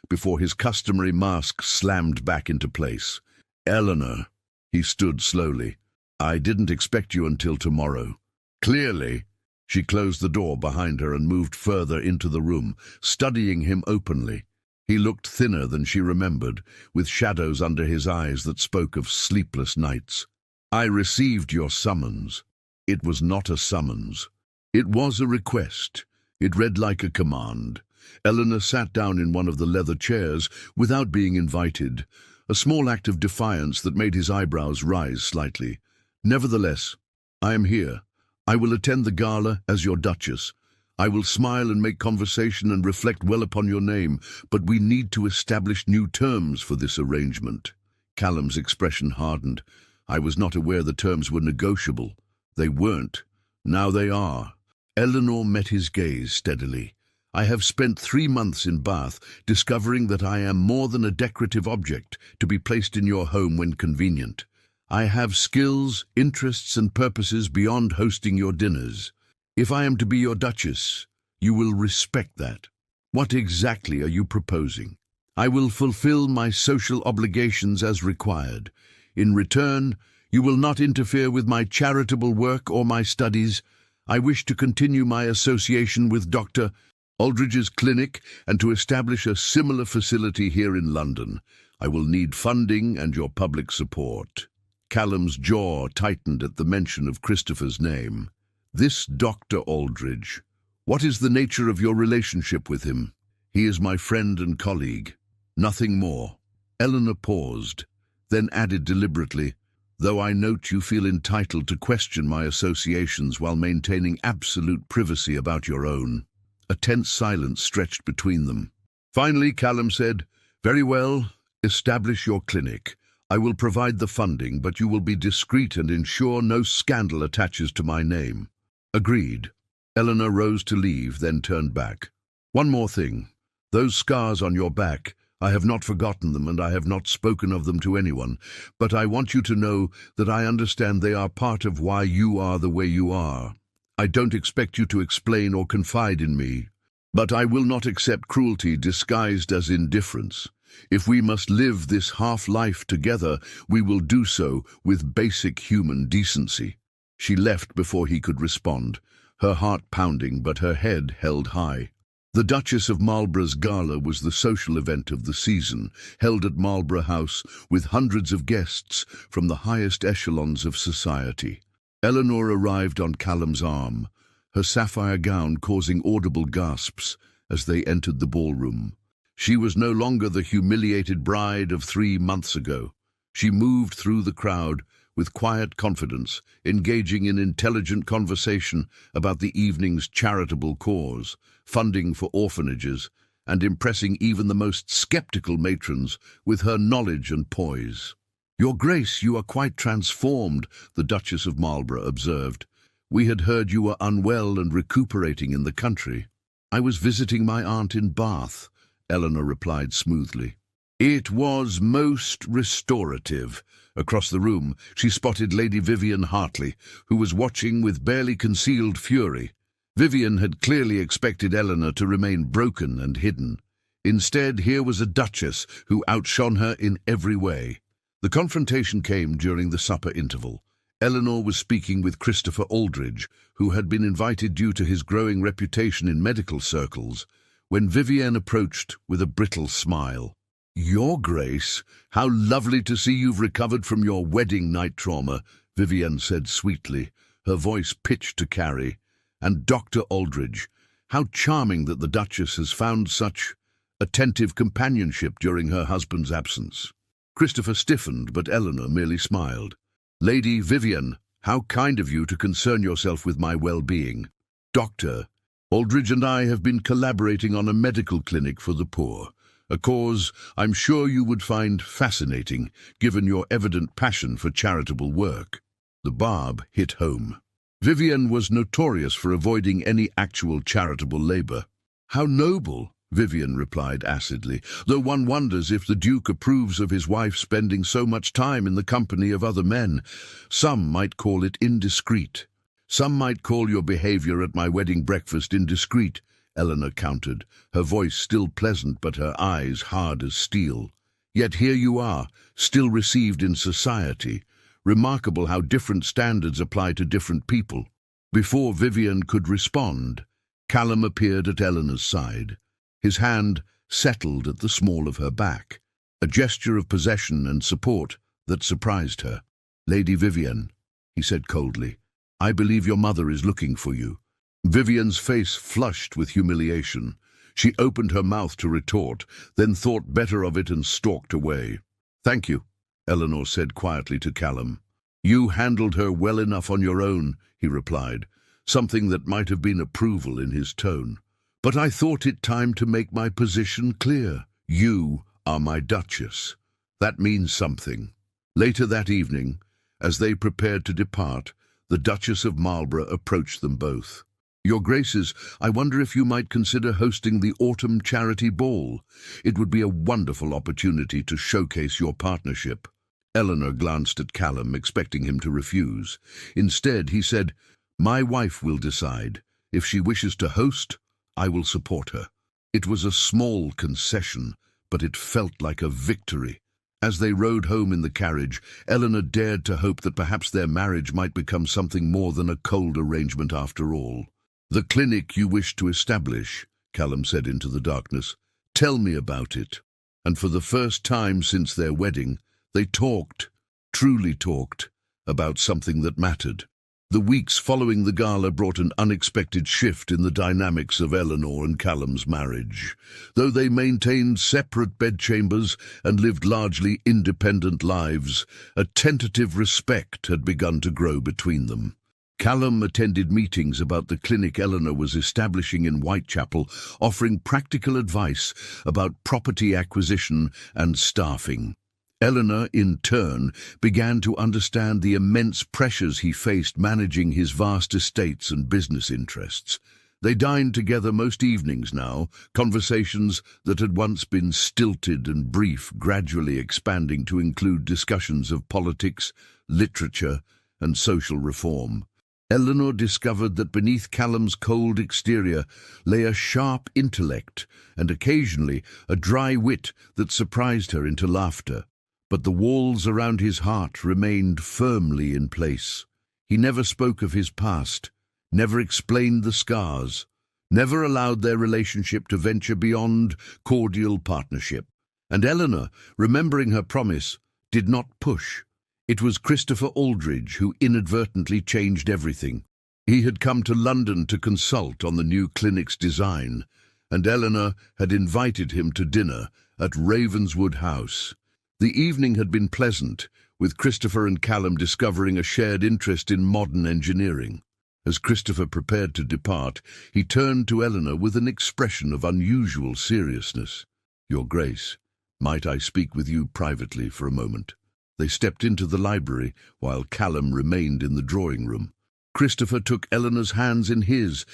before his customary mask slammed back into place. Eleanor, he stood slowly. I didn't expect you until tomorrow. Clearly. She closed the door behind her and moved further into the room, studying him openly. He looked thinner than she remembered, with shadows under his eyes that spoke of sleepless nights. I received your summons. It was not a summons. It was a request. It read like a command. Eleanor sat down in one of the leather chairs without being invited, a small act of defiance that made his eyebrows rise slightly. Nevertheless, I am here. I will attend the gala as your Duchess. I will smile and make conversation and reflect well upon your name, but we need to establish new terms for this arrangement. Callum's expression hardened. I was not aware the terms were negotiable. They weren't. Now they are. Eleanor met his gaze steadily. I have spent 3 months in Bath, discovering that I am more than a decorative object to be placed in your home when convenient. I have skills, interests, and purposes beyond hosting your dinners. If I am to be your Duchess, you will respect that. What exactly are you proposing? I will fulfill my social obligations as required. In return, you will not interfere with my charitable work or my studies. I wish to continue my association with Dr. Aldridge's clinic and to establish a similar facility here in London. I will need funding and your public support. Callum's jaw tightened at the mention of Christopher's name. This Dr. Aldridge. What is the nature of your relationship with him? He is my friend and colleague. Nothing more. Eleanor paused, then added deliberately, though I note you feel entitled to question my associations while maintaining absolute privacy about your own. A tense silence stretched between them. Finally, Callum said, "Very well, establish your clinic. I will provide the funding, but you will be discreet and ensure no scandal attaches to my name." Agreed. Eleanor rose to leave, then turned back. "One more thing. Those scars on your back, I have not forgotten them and I have not spoken of them to anyone, but I want you to know that I understand they are part of why you are the way you are. I don't expect you to explain or confide in me, but I will not accept cruelty disguised as indifference. If we must live this half-life together, we will do so with basic human decency." She left before he could respond, her heart pounding but her head held high. The Duchess of Marlborough's gala was the social event of the season, held at Marlborough House with hundreds of guests from the highest echelons of society. Eleanor arrived on Callum's arm, her sapphire gown causing audible gasps as they entered the ballroom. She was no longer the humiliated bride of 3 months ago. She moved through the crowd with quiet confidence, engaging in intelligent conversation about the evening's charitable cause, funding for orphanages, and impressing even the most skeptical matrons with her knowledge and poise. "Your Grace, you are quite transformed," the Duchess of Marlborough observed. "We had heard you were unwell and recuperating in the country." "I was visiting my aunt in Bath," Eleanor replied smoothly. "It was most restorative." Across the room, she spotted Lady Vivian Hartley, who was watching with barely concealed fury. Vivian had clearly expected Eleanor to remain broken and hidden. Instead, here was a duchess who outshone her in every way. The confrontation came during the supper interval. Eleanor was speaking with Christopher Aldridge, who had been invited due to his growing reputation in medical circles, when Vivian approached with a brittle smile. "Your Grace, how lovely to see you've recovered from your wedding night trauma," Vivian said sweetly, her voice pitched to carry. "And Dr. Aldridge, how charming that the Duchess has found such attentive companionship during her husband's absence." Christopher stiffened, but Eleanor merely smiled. "Lady Vivian, how kind of you to concern yourself with my well-being. Doctor, Aldridge and I have been collaborating on a medical clinic for the poor, a cause I'm sure you would find fascinating, given your evident passion for charitable work." The barb hit home. Vivian was notorious for avoiding any actual charitable labor. "How noble," Vivian replied acidly, "though one wonders if the Duke approves of his wife spending so much time in the company of other men. Some might call it indiscreet." "Some might call your behavior at my wedding breakfast indiscreet," Eleanor countered, her voice still pleasant but her eyes hard as steel. "Yet here you are, still received in society. Remarkable how different standards apply to different people." Before Vivian could respond, Callum appeared at Eleanor's side. His hand settled at the small of her back, a gesture of possession and support that surprised her. "Lady Vivian," he said coldly, "I believe your mother is looking for you." Vivian's face flushed with humiliation. She opened her mouth to retort, then thought better of it and stalked away. "Thank you," Eleanor said quietly to Callum. "You handled her well enough on your own," he replied, something that might have been approval in his tone. "But I thought it time to make my position clear. You are my Duchess. That means something." Later that evening, as they prepared to depart, the Duchess of Marlborough approached them both. "Your Graces, I wonder if you might consider hosting the autumn charity ball. It would be a wonderful opportunity to showcase your partnership." Eleanor glanced at Callum, expecting him to refuse. Instead, he said, "My wife will decide. If she wishes to host, I will support her." It was a small concession, but it felt like a victory. As they rode home in the carriage, Eleanor dared to hope that perhaps their marriage might become something more than a cold arrangement after all. "The clinic you wish to establish," Callum said into the darkness. "Tell me about it." And for the first time since their wedding, they talked, truly talked, about something that mattered. The weeks following the gala brought an unexpected shift in the dynamics of Eleanor and Callum's marriage. Though they maintained separate bedchambers and lived largely independent lives, a tentative respect had begun to grow between them. Callum attended meetings about the clinic Eleanor was establishing in Whitechapel, offering practical advice about property acquisition and staffing. Eleanor, in turn, began to understand the immense pressures he faced managing his vast estates and business interests. They dined together most evenings now, conversations that had once been stilted and brief gradually expanding to include discussions of politics, literature, and social reform. Eleanor discovered that beneath Callum's cold exterior lay a sharp intellect and occasionally a dry wit that surprised her into laughter. But the walls around his heart remained firmly in place. He never spoke of his past, never explained the scars, never allowed their relationship to venture beyond cordial partnership. And Eleanor, remembering her promise, did not push. It was Christopher Aldridge who inadvertently changed everything. He had come to London to consult on the new clinic's design, and Eleanor had invited him to dinner at Ravenswood House. The evening had been pleasant, with Christopher and Callum discovering a shared interest in modern engineering. As Christopher prepared to depart, he turned to Eleanor with an expression of unusual seriousness. "Your Grace, might I speak with you privately for a moment?" They stepped into the library, while Callum remained in the drawing room. Christopher took Eleanor's hands in his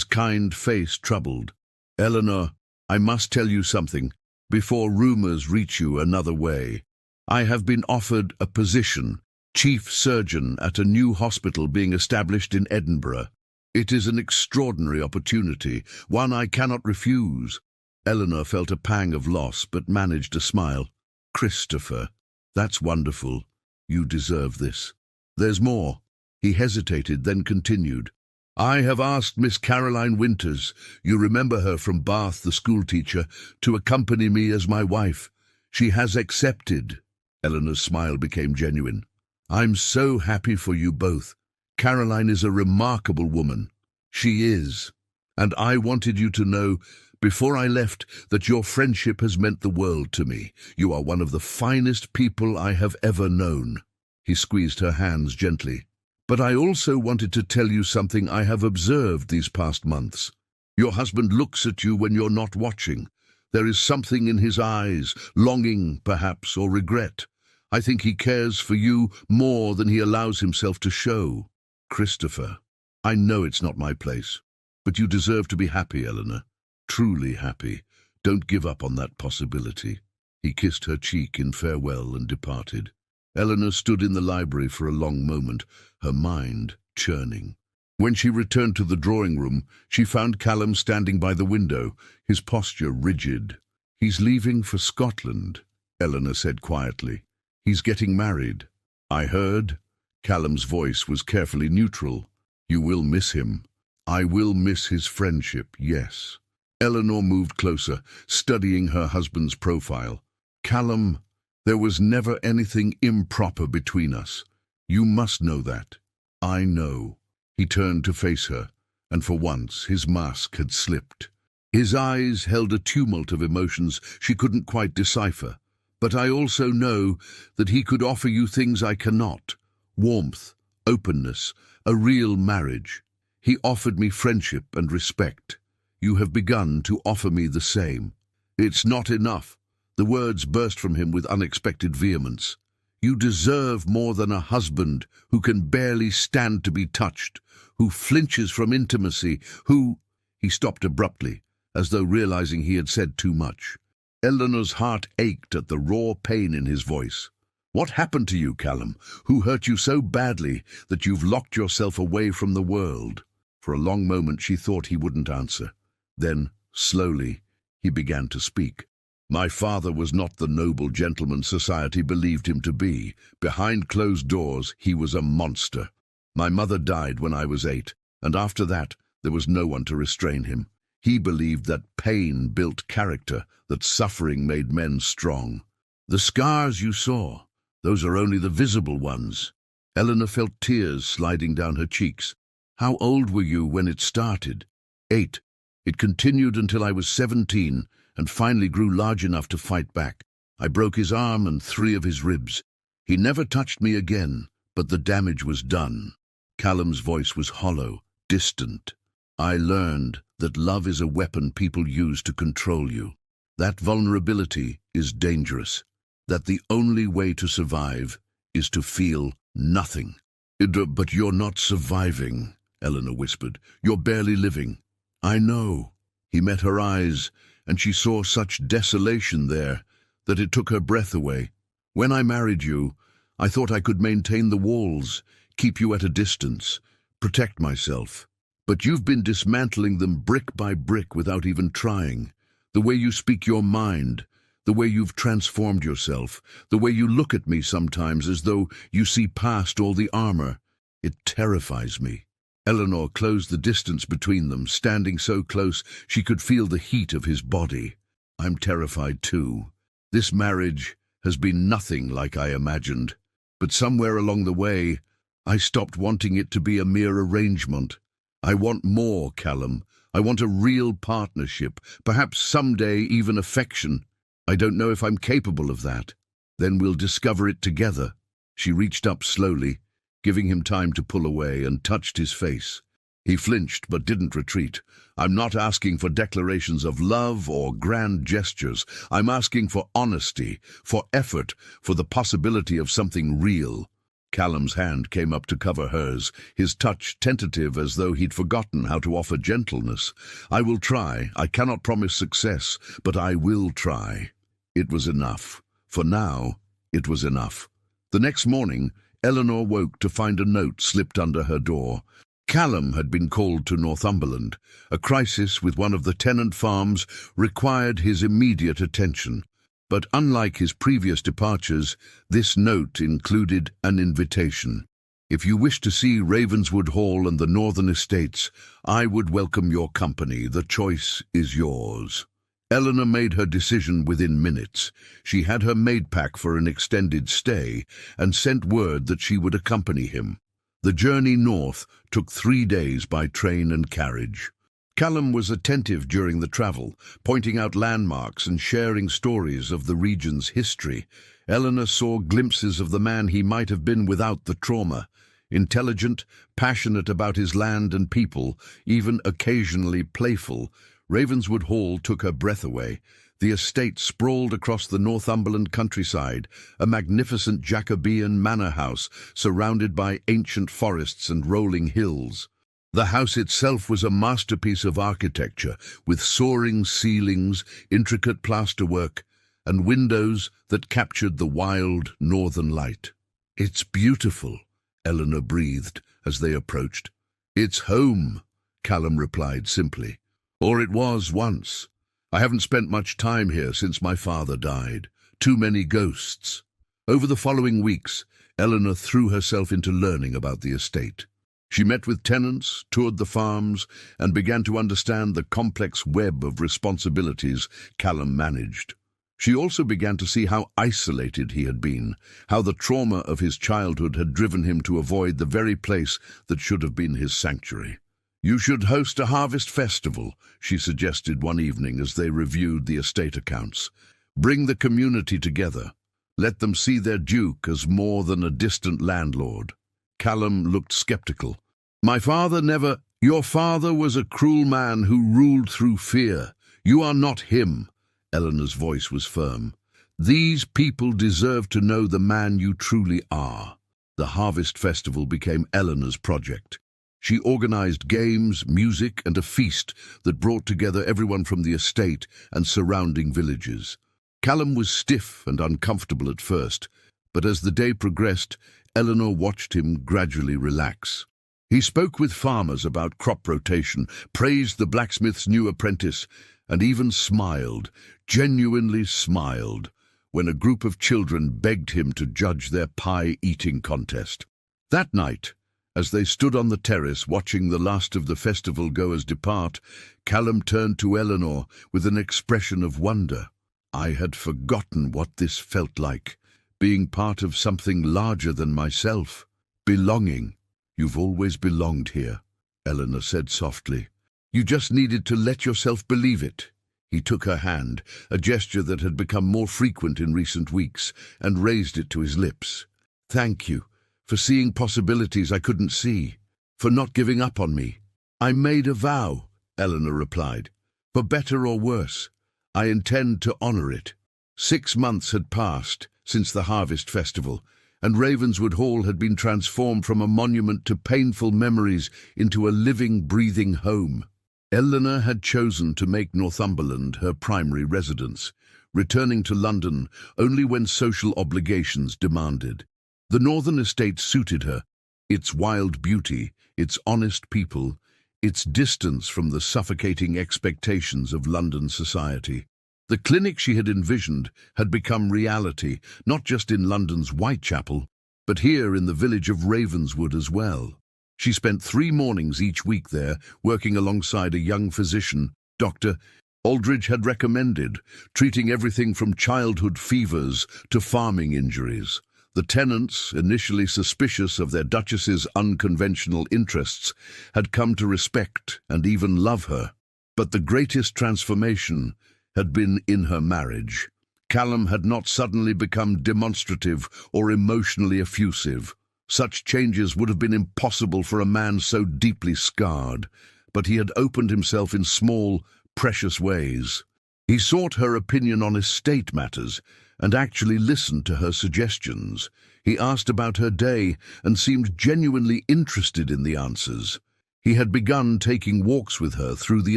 kind face troubled. "Eleanor, I must tell you something, before rumours reach you another way. I have been offered a position, chief surgeon at a new hospital being established in Edinburgh. It is an extraordinary opportunity, one I cannot refuse." Eleanor felt a pang of loss, but managed a smile. "Christopher, that's wonderful. You deserve this. There's more." He hesitated, then continued. "I have asked Miss Caroline Winters, you remember her from Bath, the schoolteacher, to accompany me as my wife. She has accepted." Eleanor's smile became genuine. "I'm so happy for you both. Caroline is a remarkable woman. She is. And I wanted you to know, before I left, that your friendship has meant the world to me. You are one of the finest people I have ever known." He squeezed her hands gently. "But I also wanted to tell you something I have observed these past months. Your husband looks at you when you're not watching. There is something in his eyes, longing, perhaps, or regret. I think he cares for you more than he allows himself to show. Christopher, I know it's not my place, but you deserve to be happy, Eleanor. Truly happy. Don't give up on that possibility." He kissed her cheek in farewell and departed. Eleanor stood in the library for a long moment, her mind churning. When she returned to the drawing room, she found Callum standing by the window, his posture rigid. "He's leaving for Scotland," Eleanor said quietly. "He's getting married." "I heard." Callum's voice was carefully neutral. "You will miss him." "I will miss his friendship, yes." Eleanor moved closer, studying her husband's profile. "Callum, there was never anything improper between us. You must know that." "I know." He turned to face her, and for once his mask had slipped. His eyes held a tumult of emotions she couldn't quite decipher. "But I also know that he could offer you things I cannot. Warmth, openness, a real marriage. He offered me friendship and respect. You have begun to offer me the same." "It's not enough." The words burst from him with unexpected vehemence. "You deserve more than a husband who can barely stand to be touched, who flinches from intimacy, who—" He stopped abruptly, as though realizing he had said too much. Eleanor's heart ached at the raw pain in his voice. "What happened to you, Callum? Who hurt you so badly that you've locked yourself away from the world?" For a long moment she thought he wouldn't answer. Then, slowly, he began to speak. "My father was not the noble gentleman society believed him to be. Behind closed doors, he was a monster. My mother died when I was 8, and after that, there was no one to restrain him. He believed that pain built character, that suffering made men strong. The scars you saw, those are only the visible ones." Eleanor felt tears sliding down her cheeks. "How old were you when it started?" "8. It continued until I was 17 and finally grew large enough to fight back. I broke his arm and 3 of his ribs. He never touched me again, but the damage was done." Callum's voice was hollow, distant. "I learned that love is a weapon people use to control you. That vulnerability is dangerous. That the only way to survive is to feel nothing." "But you're not surviving," Eleanor whispered. "You're barely living." "I know." He met her eyes, and she saw such desolation there that it took her breath away. "When I married you, I thought I could maintain the walls, keep you at a distance, protect myself. But you've been dismantling them brick by brick without even trying. The way you speak your mind, the way you've transformed yourself, the way you look at me sometimes as though you see past all the armor. It terrifies me." Eleanor closed the distance between them, standing so close she could feel the heat of his body. "I'm terrified too. This marriage has been nothing like I imagined. But somewhere along the way, I stopped wanting it to be a mere arrangement. I want more, Callum. I want a real partnership, perhaps someday even affection. I don't know if I'm capable of that. Then we'll discover it together." She reached up slowly, giving him time to pull away, and touched his face. He flinched but didn't retreat. "I'm not asking for declarations of love or grand gestures. I'm asking for honesty, for effort, for the possibility of something real." Callum's hand came up to cover hers, his touch tentative as though he'd forgotten how to offer gentleness. "I will try. I cannot promise success, but I will try." It was enough. For now, it was enough. The next morning, Eleanor woke to find a note slipped under her door. Callum had been called to Northumberland. A crisis with one of the tenant farms required his immediate attention. But unlike his previous departures, this note included an invitation. "If you wish to see Ravenswood Hall and the Northern Estates, I would welcome your company. The choice is yours." Eleanor made her decision within minutes. She had her maid pack for an extended stay and sent word that she would accompany him. The journey north took 3 days by train and carriage. Callum was attentive during the travel, pointing out landmarks and sharing stories of the region's history. Eleanor saw glimpses of the man he might have been without the trauma. Intelligent, passionate about his land and people, even occasionally playful, Ravenswood Hall took her breath away. The estate sprawled across the Northumberland countryside, a magnificent Jacobean manor house surrounded by ancient forests and rolling hills. The house itself was a masterpiece of architecture, with soaring ceilings, intricate plasterwork, and windows that captured the wild northern light. "It's beautiful," Eleanor breathed as they approached. "It's home," Callum replied simply. "Or it was once. I haven't spent much time here since my father died. Too many ghosts." Over the following weeks, Eleanor threw herself into learning about the estate. She met with tenants, toured the farms, and began to understand the complex web of responsibilities Callum managed. She also began to see how isolated he had been, how the trauma of his childhood had driven him to avoid the very place that should have been his sanctuary. "You should host a harvest festival," she suggested one evening as they reviewed the estate accounts. "Bring the community together. Let them see their duke as more than a distant landlord." Callum looked skeptical. "My father never—" "Your father was a cruel man who ruled through fear. You are not him." Eleanor's voice was firm. "These people deserve to know the man you truly are." The harvest festival became Eleanor's project. She organized games, music, and a feast that brought together everyone from the estate and surrounding villages. Callum was stiff and uncomfortable at first, but as the day progressed, Eleanor watched him gradually relax. He spoke with farmers about crop rotation, praised the blacksmith's new apprentice, and even smiled, genuinely smiled, when a group of children begged him to judge their pie-eating contest. That night, as they stood on the terrace watching the last of the festival-goers depart, Callum turned to Eleanor with an expression of wonder. "I had forgotten what this felt like, being part of something larger than myself, Belonging. You've always belonged here, Eleanor said softly. You just needed to let yourself believe it. He took her hand, a gesture that had become more frequent in recent weeks, and raised it to his lips. Thank you, for seeing possibilities I couldn't see, for not giving up on me. I made a vow, Eleanor replied. For better or worse, I intend to honor it. 6 months had passed since the harvest festival, and Ravenswood Hall had been transformed from a monument to painful memories into a living, breathing home. Eleanor had chosen to make Northumberland her primary residence, returning to London only when social obligations demanded. The northern estate suited her, its wild beauty, its honest people, its distance from the suffocating expectations of London society. The clinic she had envisioned had become reality, not just in London's Whitechapel, but here in the village of Ravenswood as well. She spent 3 mornings each week there, working alongside a young physician, Dr. Aldridge had recommended, treating everything from childhood fevers to farming injuries. The tenants, initially suspicious of their Duchess's unconventional interests, had come to respect and even love her. But the greatest transformation had been in her marriage. Callum had not suddenly become demonstrative or emotionally effusive. Such changes would have been impossible for a man so deeply scarred, but he had opened himself in small, precious ways. He sought her opinion on estate matters and actually listened to her suggestions. He asked about her day and seemed genuinely interested in the answers. He had begun taking walks with her through the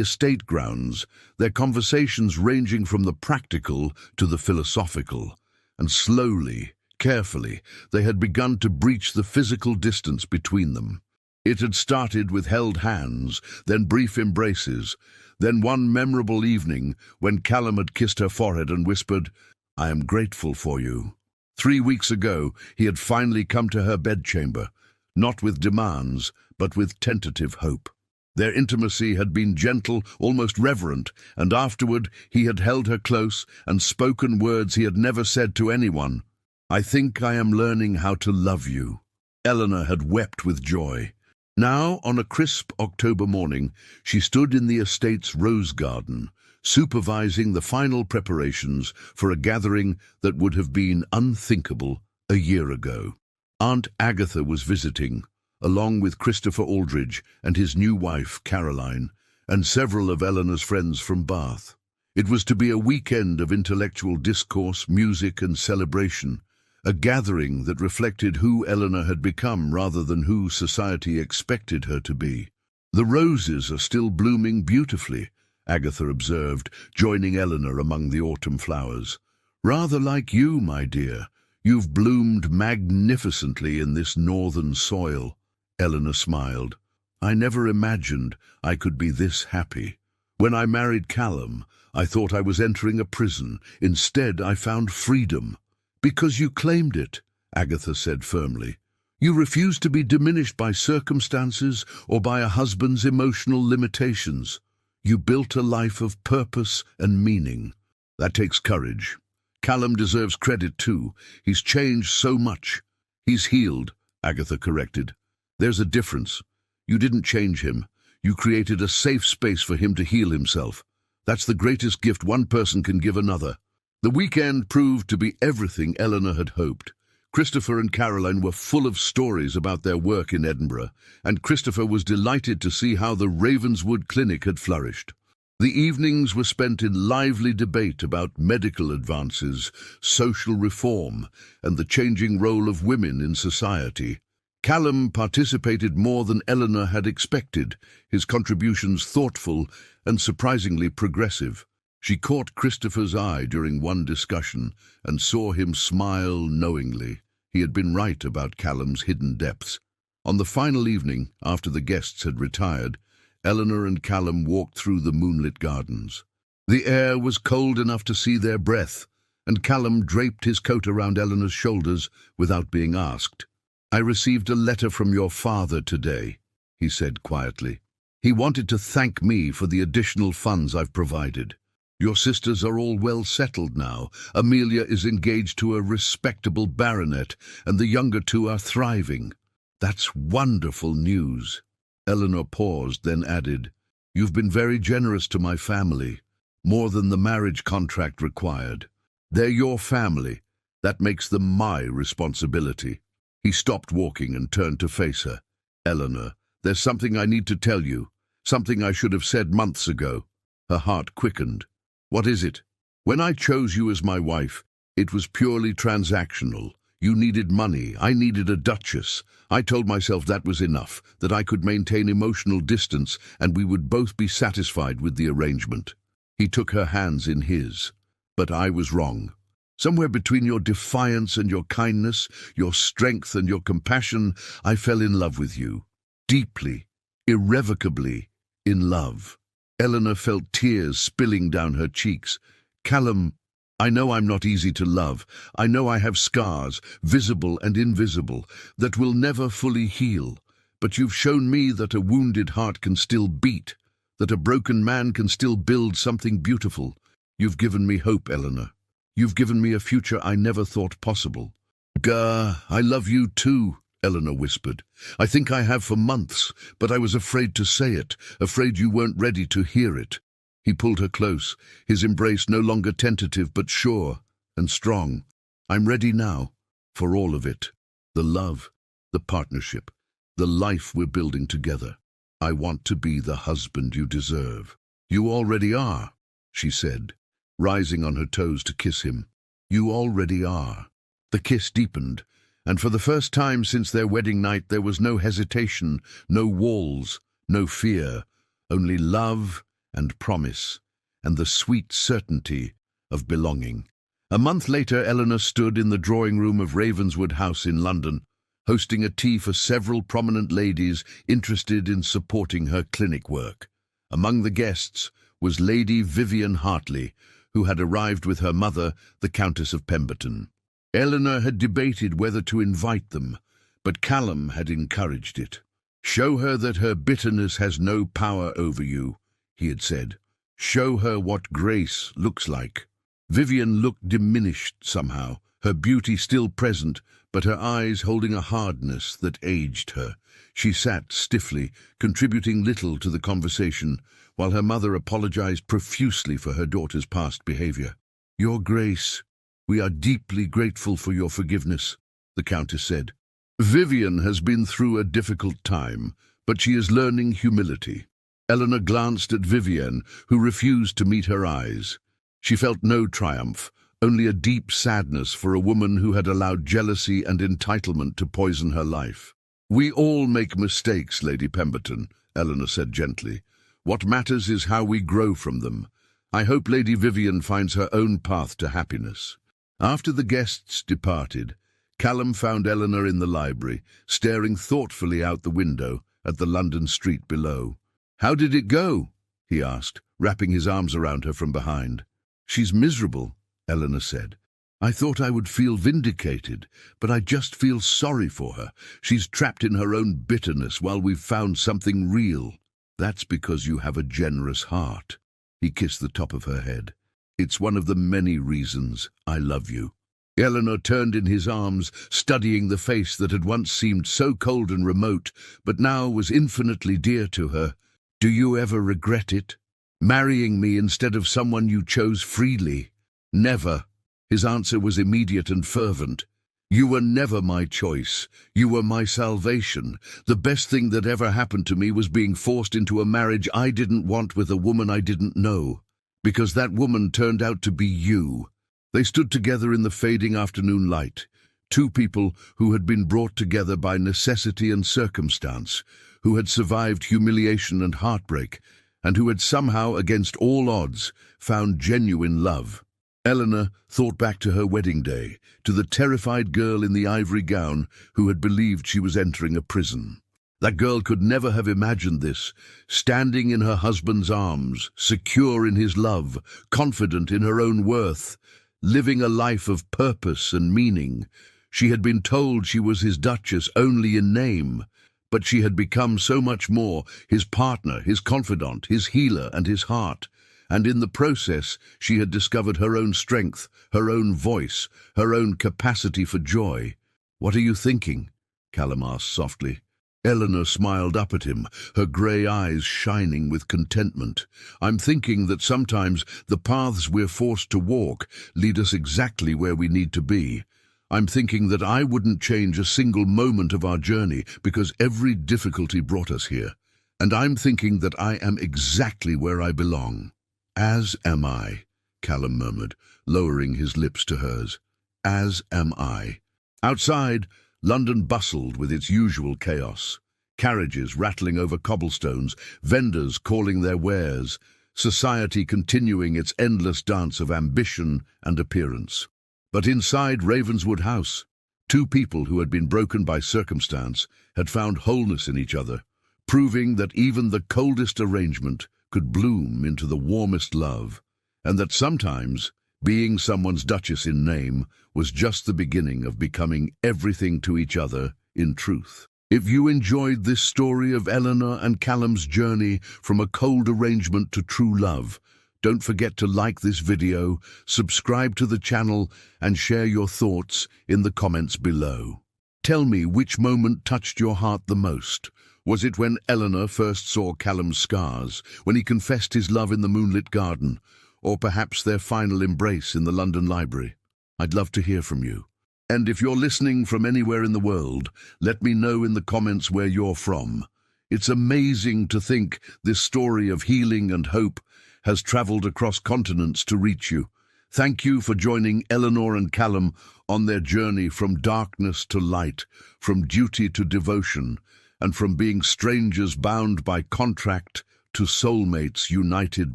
estate grounds, their conversations ranging from the practical to the philosophical, and slowly, carefully, they had begun to breach the physical distance between them. It had started with held hands, then brief embraces, then one memorable evening when Callum had kissed her forehead and whispered, "I am grateful for you." 3 weeks ago, he had finally come to her bedchamber, not with demands, but with tentative hope. Their intimacy had been gentle, almost reverent, and afterward he had held her close and spoken words he had never said to anyone. "I think I am learning how to love you." Eleanor had wept with joy. Now, on a crisp October morning, she stood in the estate's rose garden, supervising the final preparations for a gathering that would have been unthinkable a year ago. Aunt Agatha was visiting, along with Christopher Aldridge and his new wife, Caroline, and several of Eleanor's friends from Bath. It was to be a weekend of intellectual discourse, music and celebration, a gathering that reflected who Eleanor had become rather than who society expected her to be. "The roses are still blooming beautifully," Agatha observed, joining Eleanor among the autumn flowers. "Rather like you, my dear. You've bloomed magnificently in this northern soil." Eleanor smiled. "I never imagined I could be this happy. When I married Callum, I thought I was entering a prison. Instead, I found freedom." "Because you claimed it," Agatha said firmly. "You refused to be diminished by circumstances or by a husband's emotional limitations. You built a life of purpose and meaning. That takes courage. Callum deserves credit too. He's changed so much." "He's healed," Agatha corrected. "There's a difference. You didn't change him. You created a safe space for him to heal himself. That's the greatest gift one person can give another." The weekend proved to be everything Eleanor had hoped. Christopher and Caroline were full of stories about their work in Edinburgh, and Christopher was delighted to see how the Ravenswood Clinic had flourished. The evenings were spent in lively debate about medical advances, social reform, and the changing role of women in society. Callum participated more than Eleanor had expected, his contributions thoughtful and surprisingly progressive. She caught Christopher's eye during one discussion and saw him smile knowingly. He had been right about Callum's hidden depths. On the final evening, after the guests had retired, Eleanor and Callum walked through the moonlit gardens. The air was cold enough to see their breath, and Callum draped his coat around Eleanor's shoulders without being asked. "I received a letter from your father today," he said quietly. "He wanted to thank me for the additional funds I've provided. Your sisters are all well settled now. Amelia is engaged to a respectable baronet, and the younger two are thriving. That's wonderful news. Eleanor paused, then added, "You've been very generous to my family, more than the marriage contract required. They're your family. That makes them my responsibility." He stopped walking and turned to face her. "Eleanor, there's something I need to tell you, something I should have said months ago." Her heart quickened. "What is it?" "When I chose you as my wife, it was purely transactional. You needed money, I needed a Duchess. I told myself that was enough, that I could maintain emotional distance and we would both be satisfied with the arrangement." He took her hands in his. "But I was wrong. Somewhere between your defiance and your kindness, your strength and your compassion, I fell in love with you. Deeply, irrevocably in love." Eleanor felt tears spilling down her cheeks. "Callum, I know I'm not easy to love. I know I have scars, visible and invisible, that will never fully heal. But you've shown me that a wounded heart can still beat, that a broken man can still build something beautiful. You've given me hope, Eleanor. You've given me a future I never thought possible." "Gah, I love you too," Eleanor whispered. "I think I have for months, but I was afraid to say it, afraid you weren't ready to hear it." He pulled her close, his embrace no longer tentative but sure and strong. "I'm ready now, for all of it. The love, the partnership, the life we're building together. I want to be the husband you deserve." "You already are," she said, rising on her toes to kiss him. "You already are." The kiss deepened, and for the first time since their wedding night there was no hesitation, no walls, no fear, only love and promise, and the sweet certainty of belonging. A month later, Eleanor stood in the drawing room of Ravenswood House in London, hosting a tea for several prominent ladies interested in supporting her clinic work. Among the guests was Lady Vivian Hartley, who had arrived with her mother, the Countess of Pemberton. Eleanor had debated whether to invite them, but Callum had encouraged it. "Show her that her bitterness has no power over you," he had said. "Show her what grace looks like." Vivian looked diminished somehow, her beauty still present, but her eyes holding a hardness that aged her. She sat stiffly, contributing little to the conversation, while her mother apologized profusely for her daughter's past behavior. "Your Grace, we are deeply grateful for your forgiveness," the Countess said. "Vivian has been through a difficult time, but she is learning humility." Eleanor glanced at Vivian, who refused to meet her eyes. She felt no triumph, only a deep sadness for a woman who had allowed jealousy and entitlement to poison her life. "We all make mistakes, Lady Pemberton," Eleanor said gently. "What matters is how we grow from them. I hope Lady Vivian finds her own path to happiness." After the guests departed, Callum found Eleanor in the library, staring thoughtfully out the window at the London street below. "How did it go?" he asked, wrapping his arms around her from behind. "She's miserable," Eleanor said. "I thought I would feel vindicated, but I just feel sorry for her. She's trapped in her own bitterness while we've found something real." "That's because you have a generous heart." He kissed the top of her head. "It's one of the many reasons I love you." Eleanor turned in his arms, studying the face that had once seemed so cold and remote, but now was infinitely dear to her. "Do you ever regret it? Marrying me instead of someone you chose freely?" "Never." His answer was immediate and fervent. "You were never my choice. You were my salvation. The best thing that ever happened to me was being forced into a marriage I didn't want with a woman I didn't know, because that woman turned out to be you." They stood together in the fading afternoon light, two people who had been brought together by necessity and circumstance, who had survived humiliation and heartbreak, and who had somehow, against all odds, found genuine love. Eleanor thought back to her wedding day, to the terrified girl in the ivory gown who had believed she was entering a prison. That girl could never have imagined this, standing in her husband's arms, secure in his love, confident in her own worth, living a life of purpose and meaning. She had been told she was his Duchess only in name, but she had become so much more, his partner, his confidant, his healer and his heart. And in the process, she had discovered her own strength, her own voice, her own capacity for joy. "What are you thinking?" Callum asked softly. Eleanor smiled up at him, her grey eyes shining with contentment. I'm thinking that sometimes the paths we're forced to walk lead us exactly where we need to be. I'm thinking that I wouldn't change a single moment of our journey because every difficulty brought us here. And I'm thinking that I am exactly where I belong. As am I, Callum murmured, lowering his lips to hers. As am I. Outside, London bustled with its usual chaos. Carriages rattling over cobblestones, vendors calling their wares, society continuing its endless dance of ambition and appearance. But inside Ravenswood House, two people who had been broken by circumstance had found wholeness in each other, proving that even the coldest arrangement could bloom into the warmest love, and that sometimes being someone's Duchess in name was just the beginning of becoming everything to each other in truth. If you enjoyed this story of Eleanor and Callum's journey from a cold arrangement to true love, don't forget to like this video, subscribe to the channel, and share your thoughts in the comments below. Tell me which moment touched your heart the most. Was it when Eleanor first saw Callum's scars, when he confessed his love in the moonlit garden, or perhaps their final embrace in the London Library? I'd love to hear from you. And if you're listening from anywhere in the world, let me know in the comments where you're from. It's amazing to think this story of healing and hope has traveled across continents to reach you. Thank you for joining Eleanor and Callum on their journey from darkness to light, from duty to devotion, and from being strangers bound by contract to soulmates united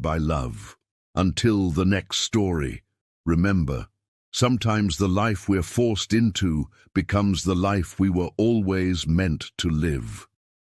by love. Until the next story, remember, sometimes the life we're forced into becomes the life we were always meant to live.